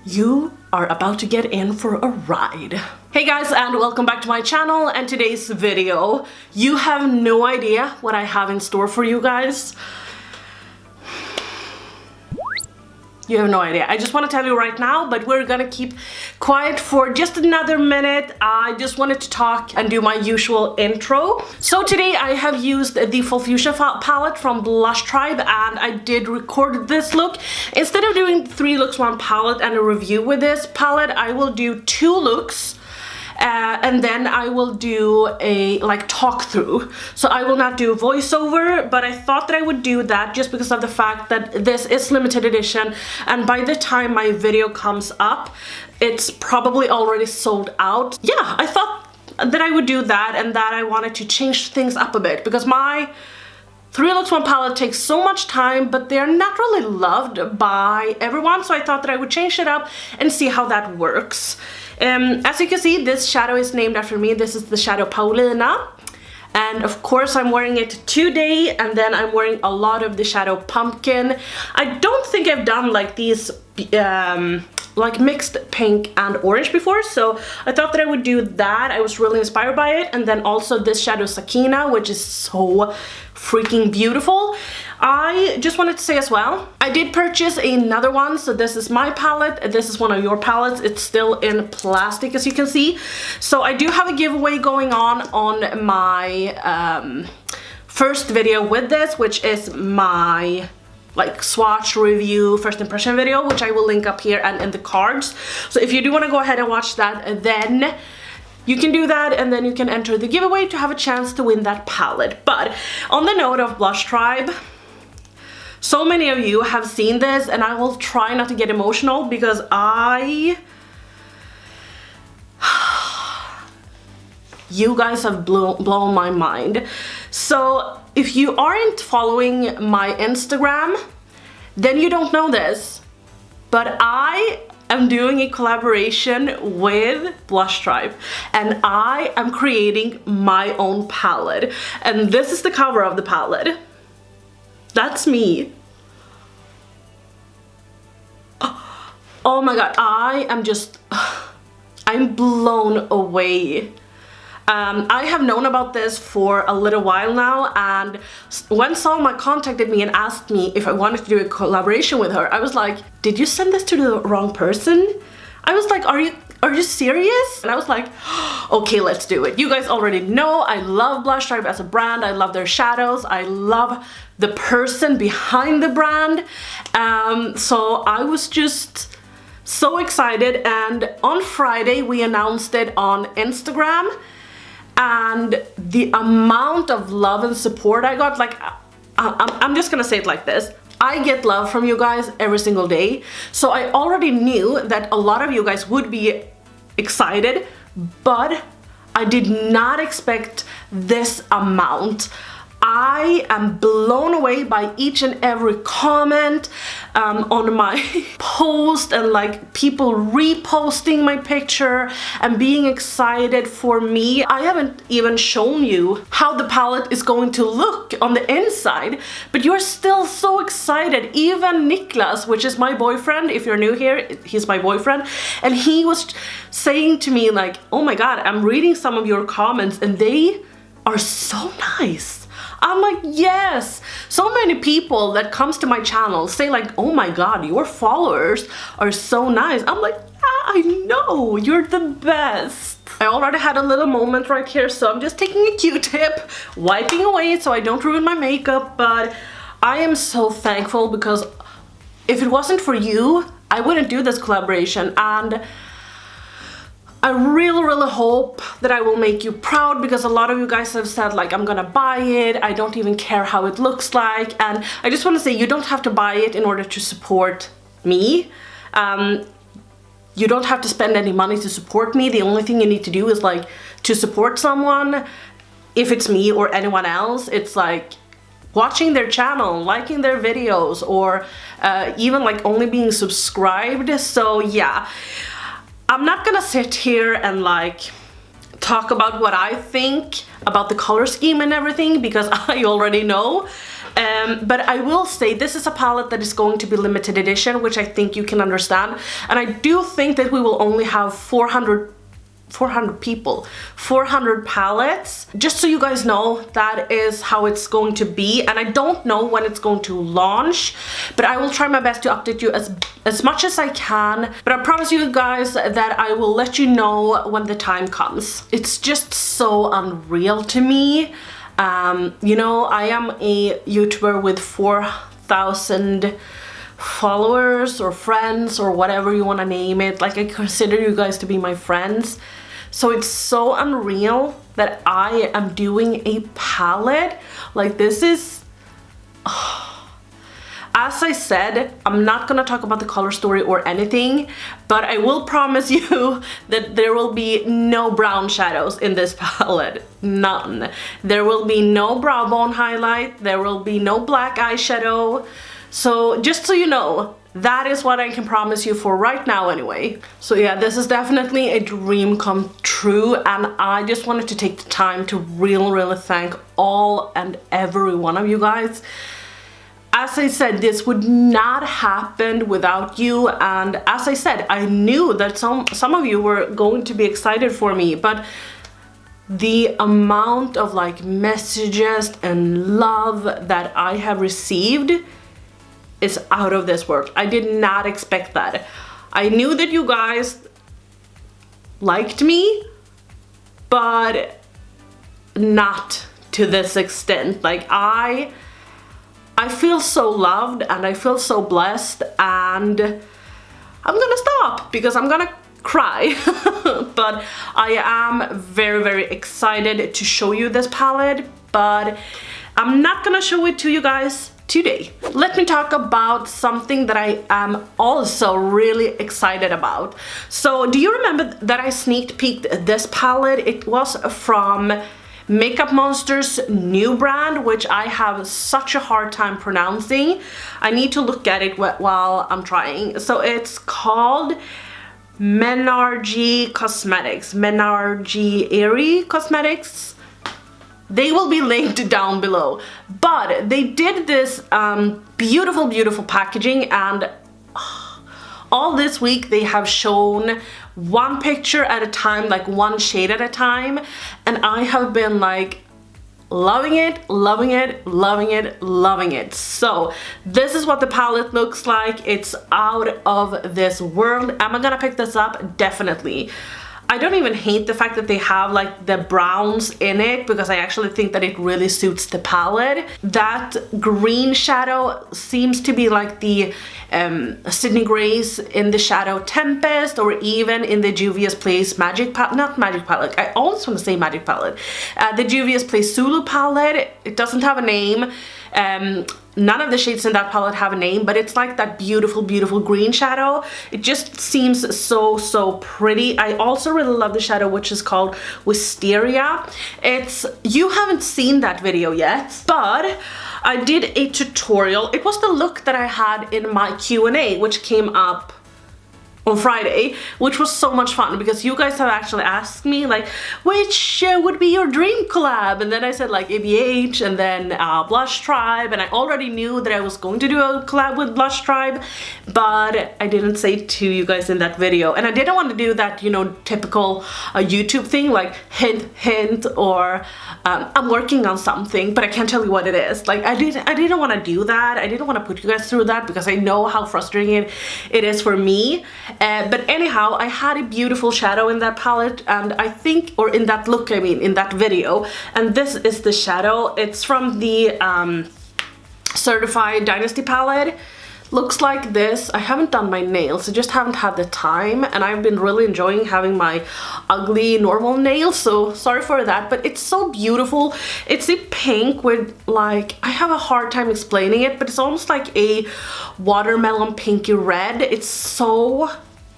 You are about to get in for a ride. Hey guys, and welcome back to my channel and today's video. You have no idea what I have in store for you guys. You have no idea. I just want to tell you right now, but we're gonna keep quiet for just another minute. I just wanted to talk and do my usual intro. So today I have used the Full Fuchsia palette from Blush Tribe, and I did record this look. Instead of doing 3 looks, 1 palette and a review with this palette, I will do 2 looks. And then I will do a talk through. So I will not do voiceover, but I thought that I would do that just because of the fact that this is limited edition, and by the time my video comes up it's probably already sold out. Yeah, I thought that I would do that, and that I wanted to change things up a bit because my 3 looks 1 palette takes so much time, but they're not really loved by everyone, so I thought that I would change it up and see how that works. As you can see, this shadow is named after me. This is the shadow Paulina, and of course I'm wearing it today, and then I'm wearing a lot of the shadow Pumpkin. I don't think I've done like these mixed pink and orange before, so I thought that I would do that. I was really inspired by it. And then also this shadow Sakina, which is so freaking beautiful. I just wanted to say as well, I did purchase another one. So this is my palette, this is one of your palettes. It's still in plastic, as you can see. So I do have a giveaway going on my first video with this, which is my swatch review first impression video, which I will link up here and in the cards. So if you do want to go ahead and watch that, then you can do that, and then you can enter the giveaway to have a chance to win that palette. But on the note of Blush Tribe, so many of you have seen this, and I will try not to get emotional because you guys have blown my mind. So if you aren't following my Instagram, then you don't know this, but I am doing a collaboration with Blush Tribe, and I am creating my own palette, and this is the cover of the palette. That's me. Oh my god, I'm blown away. I have known about this for a little while now, and when Salma contacted me and asked me if I wanted to do a collaboration with her, I was like, did you send this to the wrong person? I was like, are you serious? And I was like, okay, let's do it. You guys already know I love Blush Tribe as a brand. I love their shadows. I love the person behind the brand. So I was just so excited, and on Friday we announced it on Instagram, and the amount of love and support I got, I'm just gonna say it like this. I get love from you guys every single day, so I already knew that a lot of you guys would be excited, but I did not expect this amount. I am blown away by each and every comment on my post, and people reposting my picture and being excited for me. I haven't even shown you how the palette is going to look on the inside, but you're still so excited. Even Niklas, which is my boyfriend, if you're new here, he's my boyfriend, and he was saying to me oh my god, I'm reading some of your comments and they are so nice. I'm like, yes. So many people that comes to my channel say oh my god, your followers are so nice. I'm like, yeah, I know, you're the best. I already had a little moment right here, so I'm just taking a Q-tip, wiping away so I don't ruin my makeup. But I am so thankful, because if it wasn't for you, I wouldn't do this collaboration, and I really hope that I will make you proud, because a lot of you guys have said I'm gonna buy it, I don't even care how it looks like. And I just want to say, you don't have to buy it in order to support me. You don't have to spend any money to support me. The only thing you need to do is to support someone. If it's me or anyone else, it's watching their channel, liking their videos, or even only being subscribed. So yeah, I'm not gonna sit here and talk about what I think about the color scheme and everything, because I already know. But I will say this is a palette that is going to be limited edition, which I think you can understand. And I do think that we will only have 400 people, 400 palettes. Just so you guys know, that is how it's going to be. And I don't know when it's going to launch, but I will try my best to update you as much as I can. But I promise you guys that I will let you know when the time comes. It's just so unreal to me. You know, I am a YouTuber with 4,000 followers or friends or whatever you want to name it. Like, I consider you guys to be my friends. So it's so unreal that I am doing a palette. Like, this is... As I said, I'm not gonna talk about the color story or anything, but I will promise you that there will be no brown shadows in this palette. None. There will be no brow bone highlight. There will be no black eyeshadow. So just so you know, that is what I can promise you for right now anyway. So yeah, this is definitely a dream come true, and I just wanted to take the time to really thank all and every one of you guys. As I said, this would not happen without you, and as I said, I knew that some of you were going to be excited for me, but the amount of like messages and love that I have received is out of this world. I did not expect that. I knew that you guys liked me, but not to this extent. Like, I feel so loved and I feel so blessed, and I'm gonna stop because I'm gonna cry. But I am very excited to show you this palette, but I'm not gonna show it to you guys today. Let me talk about something that I am also really excited about. So do you remember that I sneak peeked this palette? It was from Makeup Monster's new brand, which I have such a hard time pronouncing. I need to look at it while I'm trying. So it's called Menagerie Cosmetics. Menagerie Cosmetics. They will be linked down below. But they did this beautiful packaging, and all this week they have shown one picture at a time, like one shade at a time, and I have been like loving it. So this is what the palette looks like. It's out of this world. Am I gonna pick this up? Definitely. I don't even hate the fact that they have like the browns in it, because I actually think that it really suits the palette. That green shadow seems to be like the Sydney Grace in the Shadow Tempest, or even in the Juvia's Place Magic Palette, not Magic Palette, I always want to say Magic Palette. The Juvia's Place Zulu palette, it doesn't have a name. None of the shades in that palette have a name, but it's like that beautiful green shadow. It just seems so pretty. I also really love the shadow, which is called Wisteria. You haven't seen that video yet, but I did a tutorial. It was the look that I had in my Q&A, which came up on Friday, which was so much fun because you guys have actually asked me like, which would be your dream collab? And then I said like ABH, and then Blush Tribe, and I already knew that I was going to do a collab with Blush Tribe, but I didn't say to you guys in that video, and I didn't want to do that, you know, typical YouTube thing like hint or I'm working on something but I can't tell you what it is. Like, I didn't want to do that. I didn't want to put you guys through that because I know how frustrating it is for me. But anyhow, I had a beautiful shadow in that palette, and I think, or in that look, I mean, in that video, and this is the shadow. It's from the Certifeye Dynasty palette. Looks like this. I haven't done my nails, I just haven't had the time, and I've been really enjoying having my ugly normal nails, so sorry for that, but it's so beautiful. It's a pink with like, I have a hard time explaining it, but it's almost like a watermelon pinky red. It's so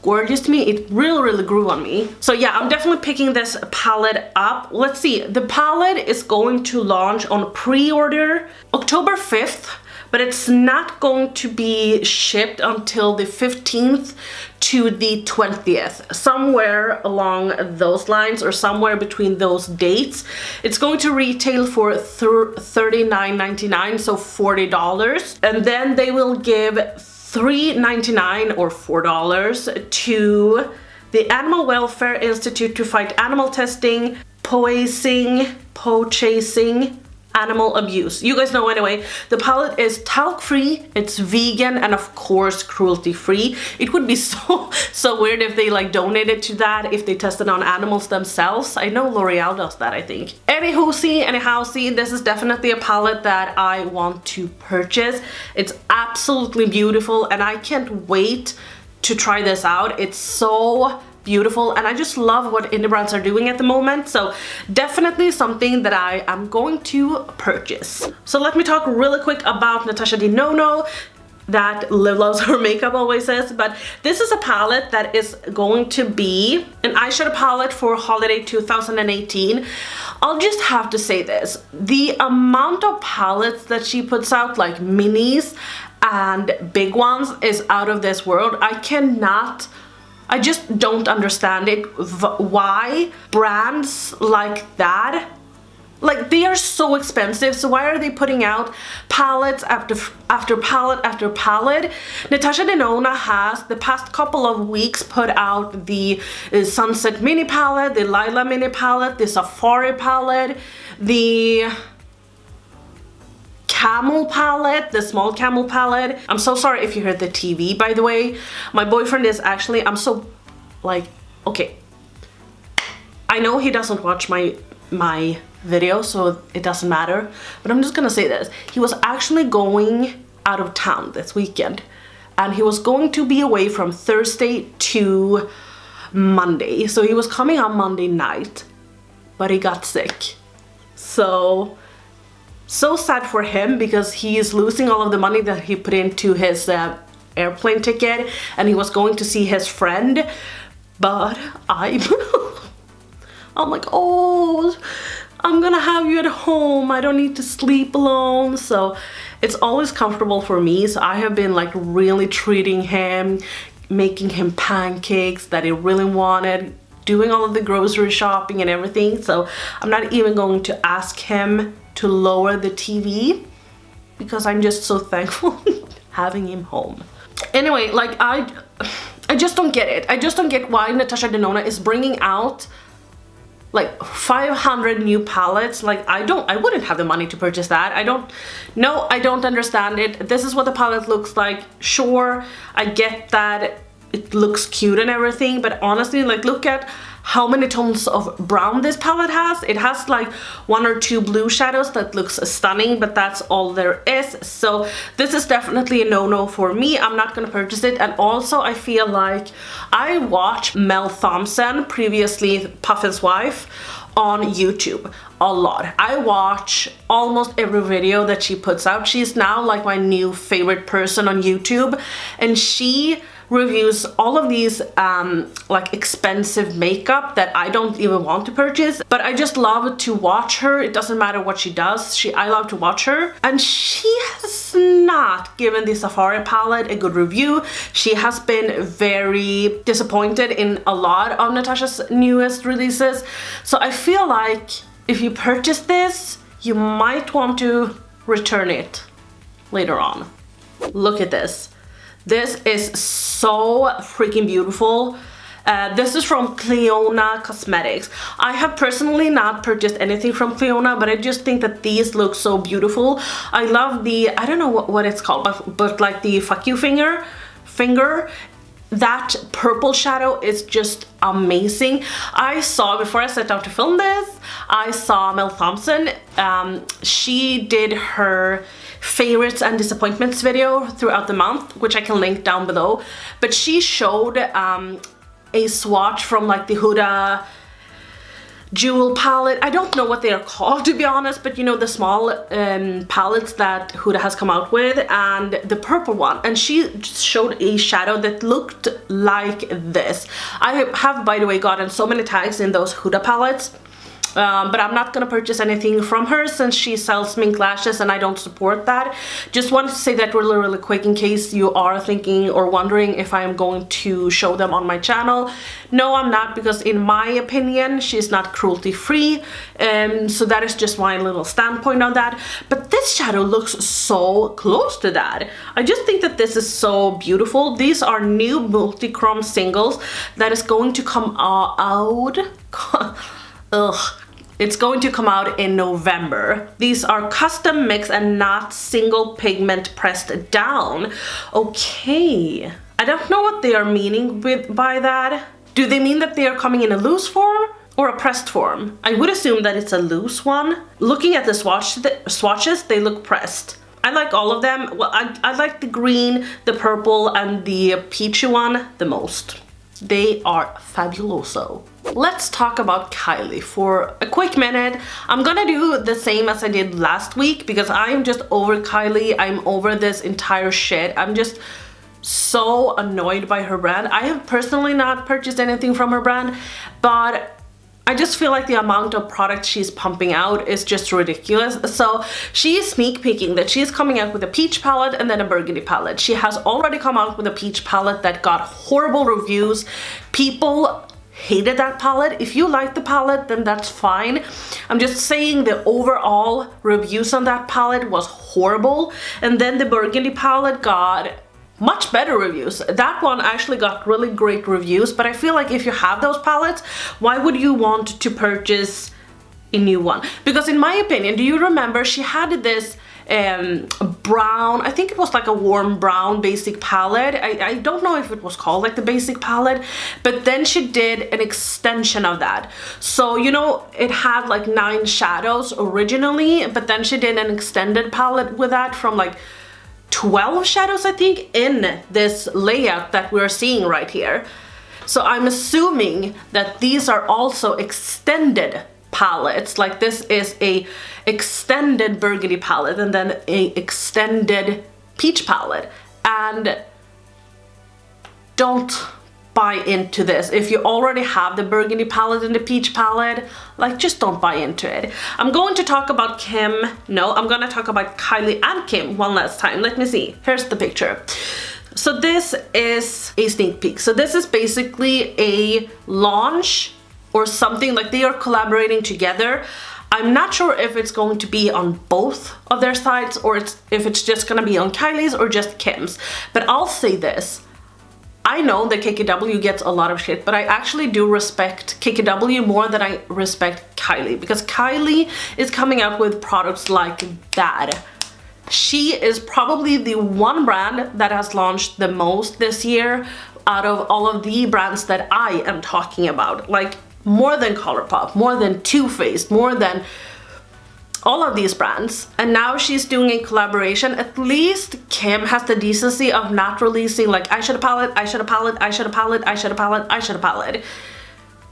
gorgeous to me. It really grew on me. So yeah, I'm definitely picking this palette up. Let's see, the palette is going to launch on pre-order October 5th, but it's not going to be shipped until the 15th to the 20th, somewhere along those lines or somewhere between those dates. It's going to retail for $39.99, so $40, and then they will give $3.99 or $4 to the Animal Welfare Institute to fight animal testing, poaching, animal abuse. You guys know anyway, the palette is talc free, it's vegan, and of course cruelty free. It would be so weird if they like donated to that, if they tested on animals themselves. I know L'Oreal does that, I think. Anyhow, this is definitely a palette that I want to purchase. It's absolutely beautiful and I can't wait to try this out. It's so beautiful and I just love what indie brands are doing at the moment, so definitely something that I am going to purchase. So let me talk really quick about Natasha Denona, that Liv loves her makeup always says, but this is a palette that is going to be an eyeshadow palette for holiday 2018. I'll just have to say this, the amount of palettes that she puts out, like minis and big ones, is out of this world. I just don't understand it, why brands like that, like they are so expensive, so why are they putting out palettes after palette after palette? Natasha Denona has the past couple of weeks put out the Sunset mini palette, the Lila mini palette, the Safari palette, the camel palette, the small camel palette. I'm so sorry if you heard the TV, by the way. My boyfriend is actually, I'm so like, okay, I know he doesn't watch my video, so it doesn't matter, but I'm just gonna say this. He was actually going out of town this weekend and he was going to be away from Thursday to Monday, so he was coming on Monday night, but he got sick. So sad for him because he is losing all of the money that he put into his airplane ticket and he was going to see his friend, but I'm like, oh, I'm gonna have you at home, I don't need to sleep alone. So it's always comfortable for me, so I have been like really treating him, making him pancakes that he really wanted, doing all of the grocery shopping and everything. So I'm not even going to ask him to lower the TV because I'm just so thankful having him home. Anyway, like I just don't get it. I just don't get why Natasha Denona is bringing out like 500 new palettes. Like I wouldn't have the money to purchase that. I don't understand it. This is what the palette looks like. Sure, I get that it looks cute and everything, but honestly, like look at how many tones of brown this palette has. It has like 1 or 2 blue shadows that looks stunning, but that's all there is. So this is definitely a no-no for me. I'm not gonna purchase it. And also I feel like I watch Mel Thompson, previously Puffin's wife, on YouTube a lot. I watch almost every video that she puts out. She's now like my new favorite person on YouTube, and she reviews all of these like expensive makeup that I don't even want to purchase, but I just love to watch her. It doesn't matter what she does, I love to watch her, and she has not given the Safari palette a good review. She has been very disappointed in a lot of Natasha's newest releases, so I feel like if you purchase this, you might want to return it later on. Look at this. This is so freaking beautiful. This is from Clionadh Cosmetics. I have personally not purchased anything from Clionadh, but I just think that these look so beautiful. I love the, I don't know what it's called, but like the fuck you finger. That purple shadow is just amazing. I saw, before I sat down to film this, I saw Mel Thompson. She did her favorites and disappointments video throughout the month, which I can link down below, but she showed a swatch from like the Huda jewel palette. I don't know what they are called, to be honest, but you know, the small palettes that Huda has come out with, and the purple one, and she showed a shadow that looked like this. I have, by the way, gotten so many tags in those Huda palettes but I'm not gonna purchase anything from her since she sells mink lashes and I don't support that. Just wanted to say that really quick in case you are thinking or wondering if I am going to show them on my channel. No, I'm not, because in my opinion she's not cruelty free, so that is just my little standpoint on that. But this shadow looks so close to that. I just think that this is so beautiful. These are new Multichrome singles that is going to come out it's going to come out in November. These are custom mix and not single pigment pressed down. Okay, I don't know what they are meaning by that. Do they mean that they are coming in a loose form or a pressed form? I would assume that it's a loose one. Looking at the swatches, they look pressed. I like all of them. Well, I like the green, the purple, and the peachy one the most. They are fabuloso. Let's talk about Kylie for a quick minute. I'm gonna do the same as I did last week because I'm just over Kylie. I'm over this entire shit. I'm just so annoyed by her brand. I have personally not purchased anything from her brand, but I just feel like the amount of product she's pumping out is just ridiculous. So she is sneak peeking that she's coming out with a peach palette and then a burgundy palette. She has already come out with a peach palette that got horrible reviews. People hated that palette. If you like the palette, then that's fine. I'm just saying the overall reviews on that palette was horrible. And then the burgundy palette got much better reviews. That one actually got really great reviews, but I feel like if you have those palettes, why would you want to purchase a new one? Because in my opinion, do you remember she had this brown, I think it was like a warm brown basic palette. I don't know if it was called like the basic palette, but then she did an extension of that. So, you know, it had like 9 shadows originally, but then she did an extended palette with that from like 12 shadows, I think, in this layout that we're seeing right here. So I'm assuming that these are also extended palettes. Like this is a extended burgundy palette and then a extended peach palette. And don't buy into this. If you already have the burgundy palette and the peach palette, like just don't buy into it. I'm going to talk about Kim. No, I'm gonna talk about Kylie and Kim one last time. Let me see. Here's the picture. So this is a sneak peek. So this is basically a launch or something, like they are collaborating together. I'm not sure if it's going to be on both of their sites or if it's just gonna be on Kylie's or just Kim's. But I'll say this. I know that KKW gets a lot of shit, but I actually do respect KKW more than I respect Kylie, because Kylie is coming out with products like that. She is probably the one brand that has launched the most this year out of all of the brands that I am talking about. Like more than Colourpop, more than Too Faced, more than all of these brands. And now she's doing a collaboration. At least Kim has the decency of not releasing like eyeshadow palette, eyeshadow palette, eyeshadow palette, eyeshadow palette, eyeshadow palette.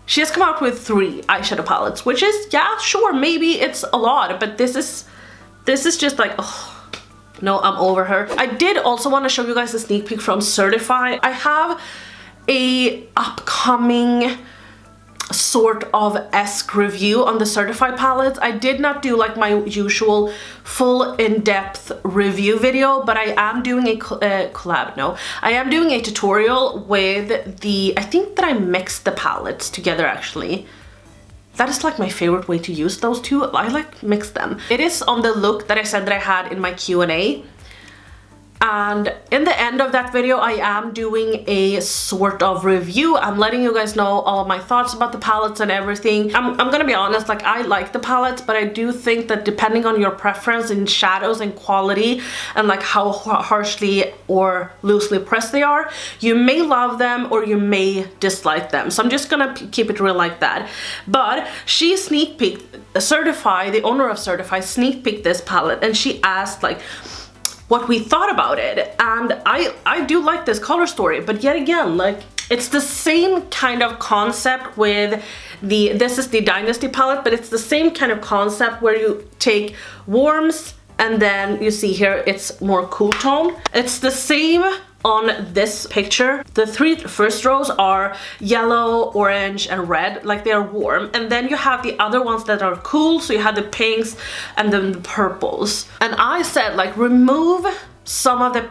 She has come out with 3 eyeshadow palettes, which is, yeah, sure, maybe it's a lot, but this is just like, oh, no, I'm over her. I did also want to show you guys a sneak peek from Certifeye. I have a upcoming sort of esque review on the Certifeye palettes. I did not do like my usual full in-depth review video, but I am doing a collab, no. I am doing a tutorial with the, I think that I mixed the palettes together actually. That is like my favorite way to use those two. I like mix them. It is on the look that I said that I had in my Q&A. And in the end of that video, I am doing a sort of review. I'm letting you guys know all of my thoughts about the palettes and everything. I'm gonna be honest, like I like the palettes, but I do think that depending on your preference in shadows and quality and like how harshly or loosely pressed they are, you may love them or you may dislike them. So I'm just gonna keep it real like that. But she sneak peeked, Certifeye, the owner of Certifeye, sneak peeked this palette, and she asked like what we thought about it. And I do like this color story, but yet again, like it's the same kind of concept with this is the Dynasty palette, but it's the same kind of concept where you take warms and then you see here it's more cool tone. It's the same on this picture, the 3 first rows are yellow, orange, and red, like they're warm. And then you have the other ones that are cool, so you have the pinks and then the purples. And I said, like, remove some of the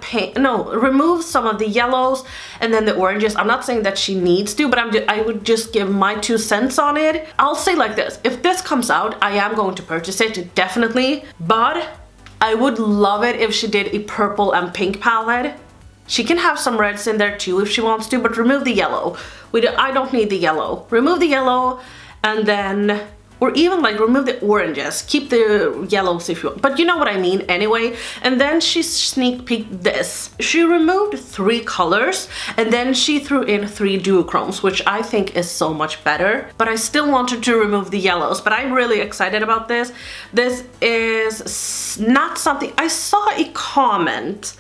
remove some of the yellows and then the oranges. I'm not saying that she needs to, but I would just give my 2 cents on it. I'll say like this, if this comes out, I am going to purchase it, definitely. But I would love it if she did a purple and pink palette. She can have some reds in there too if she wants to, but remove the yellow. I don't need the yellow. Remove the yellow, and then, or even like remove the oranges. Keep the yellows if you want, but you know what I mean anyway. And then she sneak peeked this. She removed 3 colors, and then she threw in 3 duochromes, which I think is so much better. But I still wanted to remove the yellows, but I'm really excited about this. This is not something, I saw a comment.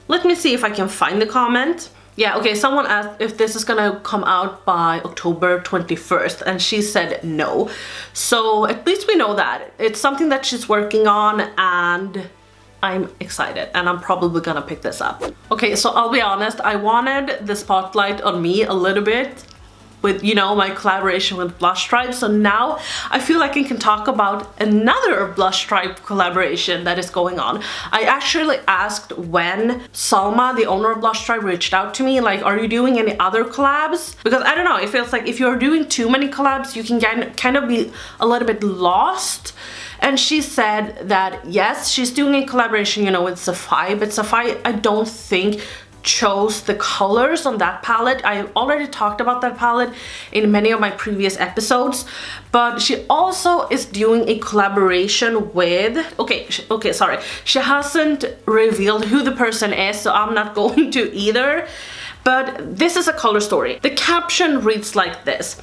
Let me see if I can find the comment. Yeah, okay, someone asked if this is gonna come out by October 21st, and she said no. So at least we know that. It's something that she's working on, and I'm excited, and I'm probably gonna pick this up. Okay, so I'll be honest, I wanted the spotlight on me a little bit with, you know, my collaboration with Blush Tribe. So now I feel like I can talk about another Blush Tribe collaboration that is going on. I actually asked when Salma, the owner of Blush Tribe, reached out to me, like, are you doing any other collabs? Because I don't know, it feels like if you're doing too many collabs, you can kind of be a little bit lost. And she said that yes, she's doing a collaboration, you know, with Certifeye, but Certifeye, I don't think chose the colors on that palette. I already talked about that palette in many of my previous episodes, but she also is doing a collaboration with, okay, sorry, she hasn't revealed who the person is, so I'm not going to either, but this is a color story. The caption reads like this: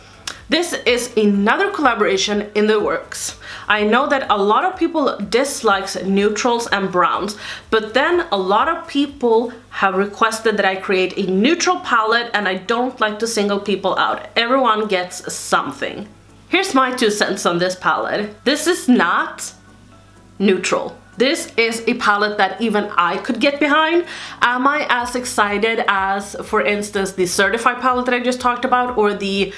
this is another collaboration in the works. I know that a lot of people dislikes neutrals and browns, but then a lot of people have requested that I create a neutral palette, and I don't like to single people out. Everyone gets something. Here's my 2 cents on this palette. This is not neutral. This is a palette that even I could get behind. Am I as excited as, for instance, the Certifeye palette that I just talked about, or the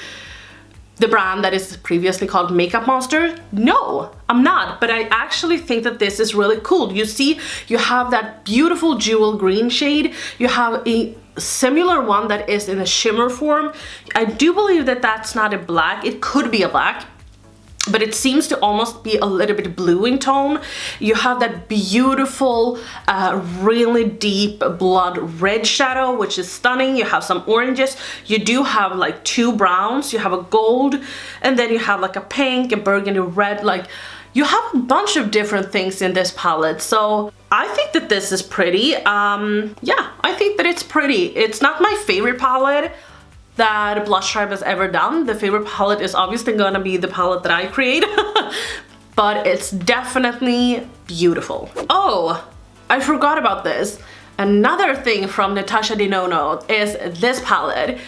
brand that is previously called Makeup Monster? No, I'm not, but I actually think that this is really cool. You see, you have that beautiful jewel green shade. You have a similar one that is in a shimmer form. I do believe that that's not a black. It could be a black, but it seems to almost be a little bit blue in tone. You have that beautiful, really deep blood red shadow, which is stunning. You have some oranges. You do have like 2 browns. You have a gold, and then you have like a pink, a burgundy red. Like, you have a bunch of different things in this palette. So I think that this is pretty. Yeah, I think that it's pretty. It's not my favorite palette that Blush Tribe has ever done. The favorite palette is obviously gonna be the palette that I create, but it's definitely beautiful. Oh, I forgot about this. Another thing from Natasha Denona is this palette.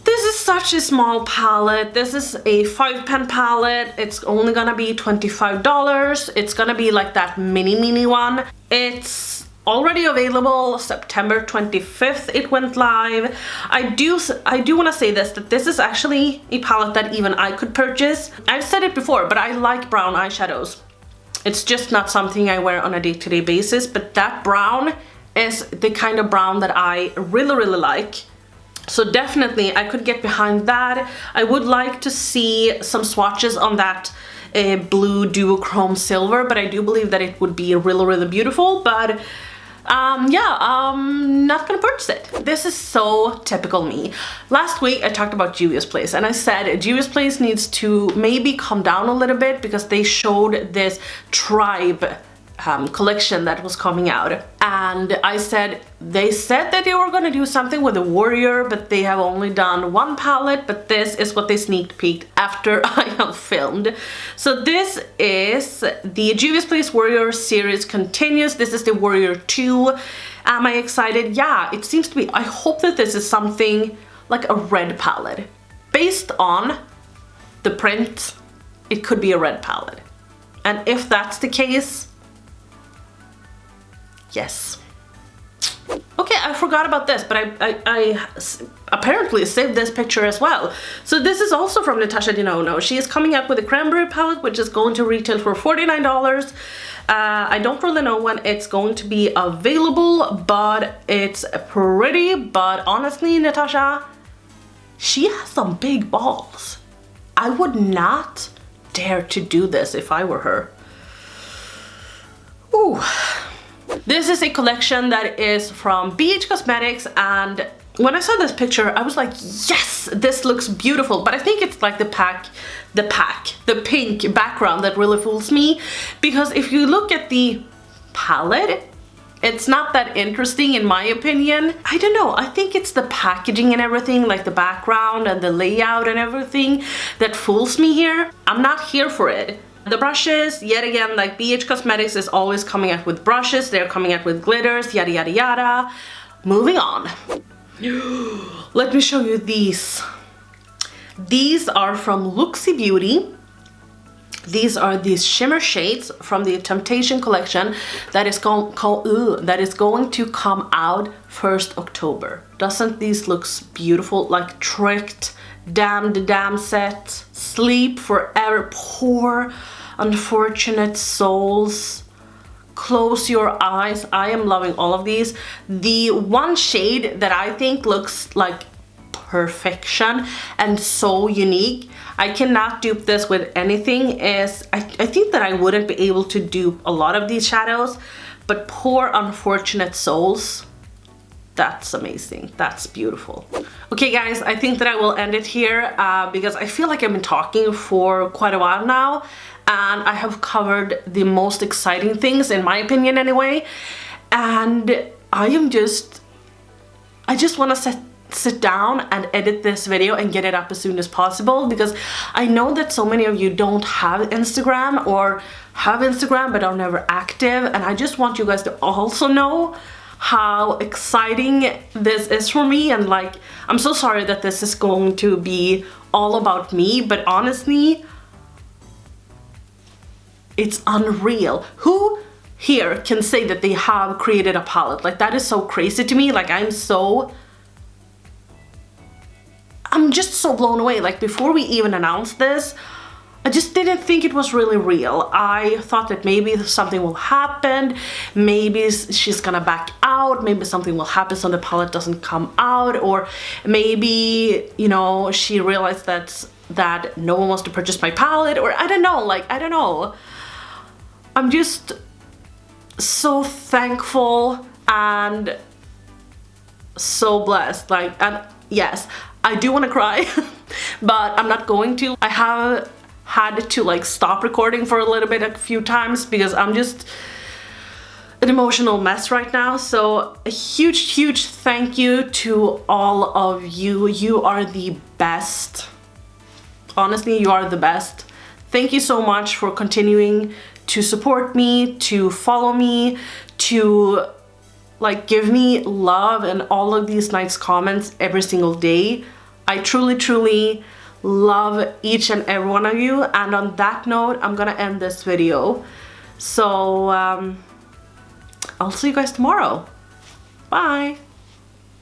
This is such a small palette. This is a 5-pen palette. It's only gonna be $25. It's gonna be like that mini one. It's already available September 25th. It went live. I do want to say this, that this is actually a palette that even I could purchase. I've said it before, but I like brown eyeshadows. It's just not something I wear on a day-to-day basis, but that brown is the kind of brown that I really like. So definitely I could get behind that. I would like to see some swatches on that blue duochrome silver, but I do believe that it would be really beautiful. But yeah, I'm not gonna purchase it. This is so typical me. Last week I talked about Juvia's Place, and I said Juvia's Place needs to maybe come down a little bit because they showed this tribe collection that was coming out, and I said they said that they were gonna do something with the warrior, but they have only done 1 palette. But this is what they sneak peeked after I have filmed. So this is the Juvia's Place Warrior series continues. This is the Warrior 2. Am I excited? Yeah, it seems to be. I hope that this is something like a red palette. Based on the print, it could be a red palette, and if that's the case, yes, Okay, I forgot about this, but I apparently saved this picture as well. So this is also from Natasha Denona. She is coming up with a cranberry palette, which is going to retail for $49. I don't really know when it's going to be available, but it's pretty. But honestly, Natasha, she has some big balls. I would not dare to do this if I were her. Ooh. This is a collection that is from BH Cosmetics, and when I saw this picture I was like, yes, this looks beautiful, but I think it's like the pink background that really fools me, because if you look at the palette, it's not that interesting in my opinion. I don't know, I think it's the packaging and everything, like the background and the layout and everything that fools me here. I'm not here for it. The brushes, yet again, like BH Cosmetics is always coming out with brushes, they're coming out with glitters, yada yada yada. Moving on. Let me show you these. These are from Luxy Beauty. These are these shimmer shades from the Temptation collection that is going to come out 1st October. Doesn't these look beautiful? Like Tricked, Damn Set, Sleep Forever, Poor Unfortunate Souls, Close Your Eyes. I am loving all of these. The one shade that I think looks like perfection and so unique, I cannot dupe this with anything, is I think that I wouldn't be able to dupe a lot of these shadows, but Poor Unfortunate Souls, that's amazing. That's beautiful. Okay guys, I think that I will end it here because I feel like I've been talking for quite a while now, and I have covered the most exciting things, in my opinion anyway, and I just want to sit down and edit this video and get it up as soon as possible, because I know that so many of you don't have Instagram or have Instagram but are never active, and I just want you guys to also know how exciting this is for me. And like, I'm so sorry that this is going to be all about me, but honestly, it's unreal. Who here can say that they have created a palette? Like, that is so crazy to me. Like, I'm just so blown away. Like, before we even announced this, I just didn't think it was really real. I thought that maybe something will happen, maybe she's gonna back out, maybe something will happen so the palette doesn't come out, or maybe, you know, she realized that no one wants to purchase my palette, or I don't know, like, I don't know. I'm just so thankful and so blessed. Like, and yes, I do want to cry, but I'm not going to. I have had to like stop recording for a little bit a few times because I'm just an emotional mess right now. So a huge thank you to all of you. You are the best. Honestly, you are the best. Thank you so much for continuing to support me, to follow me, to like give me love and all of these nice comments every single day. I truly love each and every one of you, and on that note, I'm gonna end this video. So I'll see you guys tomorrow. Bye.